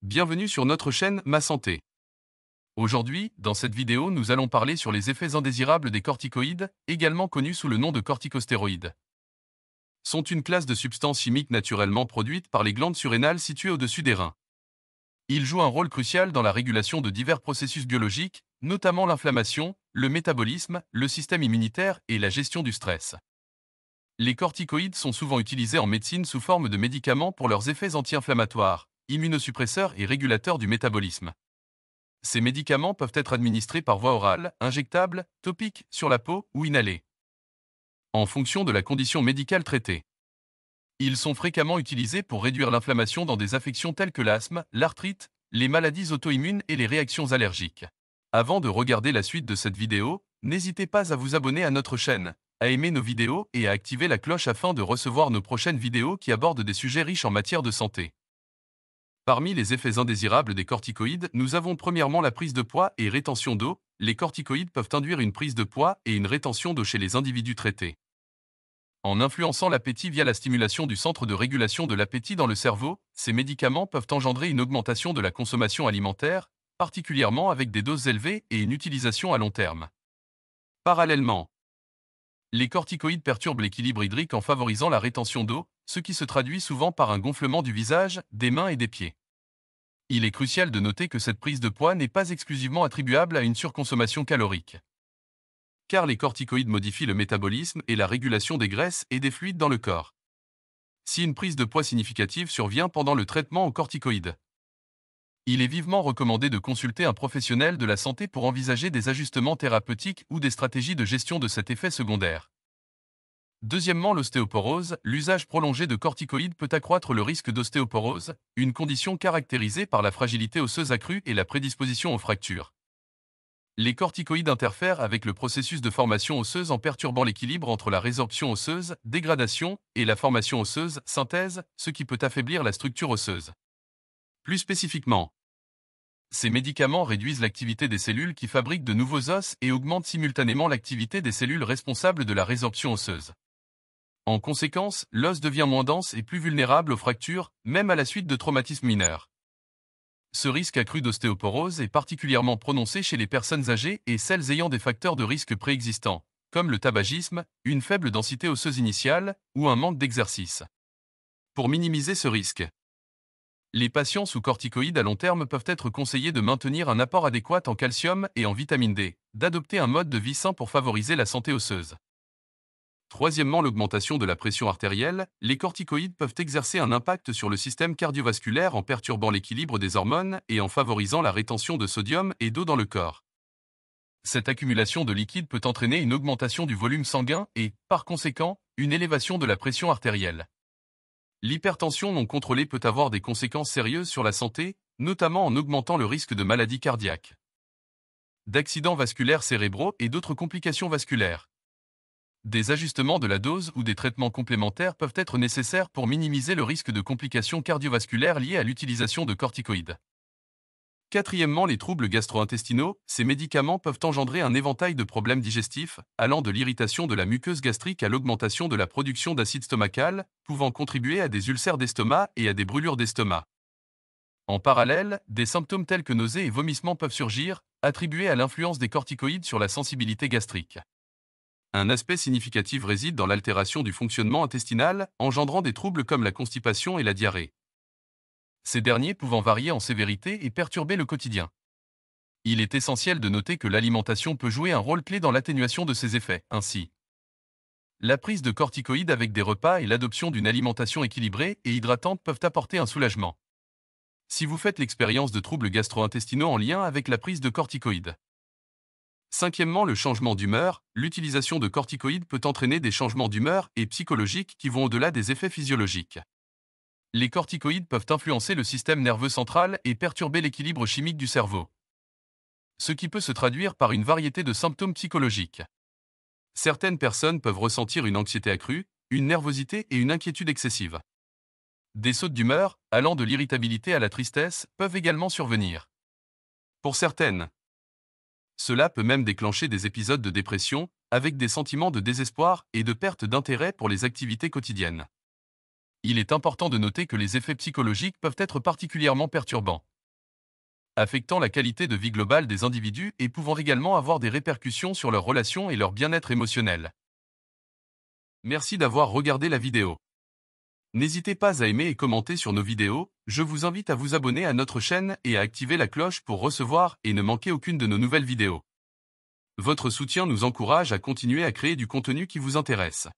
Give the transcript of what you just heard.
Bienvenue sur notre chaîne Ma Santé. Aujourd'hui, dans cette vidéo, nous allons parler sur les effets indésirables des corticoïdes, également connus sous le nom de corticostéroïdes. Sont une classe de substances chimiques naturellement produites par les glandes surrénales situées au-dessus des reins. Ils jouent un rôle crucial dans la régulation de divers processus biologiques, notamment l'inflammation, le métabolisme, le système immunitaire et la gestion du stress. Les corticoïdes sont souvent utilisés en médecine sous forme de médicaments pour leurs effets anti-inflammatoires, immunosuppresseurs et régulateurs du métabolisme. Ces médicaments peuvent être administrés par voie orale, injectable, topique, sur la peau ou inhalés, en fonction de la condition médicale traitée. Ils sont fréquemment utilisés pour réduire l'inflammation dans des affections telles que l'asthme, l'arthrite, les maladies auto-immunes et les réactions allergiques. Avant de regarder la suite de cette vidéo, n'hésitez pas à vous abonner à notre chaîne, à aimer nos vidéos et à activer la cloche afin de recevoir nos prochaines vidéos qui abordent des sujets riches en matière de santé. Parmi les effets indésirables des corticoïdes, nous avons premièrement la prise de poids et rétention d'eau. Les corticoïdes peuvent induire une prise de poids et une rétention d'eau chez les individus traités. En influençant l'appétit via la stimulation du centre de régulation de l'appétit dans le cerveau, ces médicaments peuvent engendrer une augmentation de la consommation alimentaire, particulièrement avec des doses élevées et une utilisation à long terme. Parallèlement, les corticoïdes perturbent l'équilibre hydrique en favorisant la rétention d'eau, ce qui se traduit souvent par un gonflement du visage, des mains et des pieds. Il est crucial de noter que cette prise de poids n'est pas exclusivement attribuable à une surconsommation calorique, car les corticoïdes modifient le métabolisme et la régulation des graisses et des fluides dans le corps. Si une prise de poids significative survient pendant le traitement aux corticoïdes, il est vivement recommandé de consulter un professionnel de la santé pour envisager des ajustements thérapeutiques ou des stratégies de gestion de cet effet secondaire. Deuxièmement, l'ostéoporose. L'usage prolongé de corticoïdes peut accroître le risque d'ostéoporose, une condition caractérisée par la fragilité osseuse accrue et la prédisposition aux fractures. Les corticoïdes interfèrent avec le processus de formation osseuse en perturbant l'équilibre entre la résorption osseuse, dégradation, et la formation osseuse, synthèse, ce qui peut affaiblir la structure osseuse. Plus spécifiquement, ces médicaments réduisent l'activité des cellules qui fabriquent de nouveaux os et augmentent simultanément l'activité des cellules responsables de la résorption osseuse. En conséquence, l'os devient moins dense et plus vulnérable aux fractures, même à la suite de traumatismes mineurs. Ce risque accru d'ostéoporose est particulièrement prononcé chez les personnes âgées et celles ayant des facteurs de risque préexistants, comme le tabagisme, une faible densité osseuse initiale ou un manque d'exercice. Pour minimiser ce risque, les patients sous corticoïdes à long terme peuvent être conseillés de maintenir un apport adéquat en calcium et en vitamine D, d'adopter un mode de vie sain pour favoriser la santé osseuse. Troisièmement, l'augmentation de la pression artérielle. Les corticoïdes peuvent exercer un impact sur le système cardiovasculaire en perturbant l'équilibre des hormones et en favorisant la rétention de sodium et d'eau dans le corps. Cette accumulation de liquide peut entraîner une augmentation du volume sanguin et, par conséquent, une élévation de la pression artérielle. L'hypertension non contrôlée peut avoir des conséquences sérieuses sur la santé, notamment en augmentant le risque de maladies cardiaques, d'accidents vasculaires cérébraux et d'autres complications vasculaires. Des ajustements de la dose ou des traitements complémentaires peuvent être nécessaires pour minimiser le risque de complications cardiovasculaires liées à l'utilisation de corticoïdes. Quatrièmement, les troubles gastro-intestinaux. Ces médicaments peuvent engendrer un éventail de problèmes digestifs, allant de l'irritation de la muqueuse gastrique à l'augmentation de la production d'acide stomacal, pouvant contribuer à des ulcères d'estomac et à des brûlures d'estomac. En parallèle, des symptômes tels que nausées et vomissements peuvent surgir, attribués à l'influence des corticoïdes sur la sensibilité gastrique. Un aspect significatif réside dans l'altération du fonctionnement intestinal, engendrant des troubles comme la constipation et la diarrhée. Ces derniers pouvant varier en sévérité et perturber le quotidien. Il est essentiel de noter que l'alimentation peut jouer un rôle clé dans l'atténuation de ces effets. Ainsi, la prise de corticoïdes avec des repas et l'adoption d'une alimentation équilibrée et hydratante peuvent apporter un soulagement. Si vous faites l'expérience de troubles gastro-intestinaux en lien avec la prise de corticoïdes. Cinquièmement, le changement d'humeur. L'utilisation de corticoïdes peut entraîner des changements d'humeur et psychologiques qui vont au-delà des effets physiologiques. Les corticoïdes peuvent influencer le système nerveux central et perturber l'équilibre chimique du cerveau, ce qui peut se traduire par une variété de symptômes psychologiques. Certaines personnes peuvent ressentir une anxiété accrue, une nervosité et une inquiétude excessive. Des sautes d'humeur, allant de l'irritabilité à la tristesse, peuvent également survenir. Pour certaines, cela peut même déclencher des épisodes de dépression, avec des sentiments de désespoir et de perte d'intérêt pour les activités quotidiennes. Il est important de noter que les effets psychologiques peuvent être particulièrement perturbants, affectant la qualité de vie globale des individus et pouvant également avoir des répercussions sur leurs relations et leur bien-être émotionnel. Merci d'avoir regardé la vidéo. N'hésitez pas à aimer et commenter sur nos vidéos, je vous invite à vous abonner à notre chaîne et à activer la cloche pour recevoir et ne manquer aucune de nos nouvelles vidéos. Votre soutien nous encourage à continuer à créer du contenu qui vous intéresse.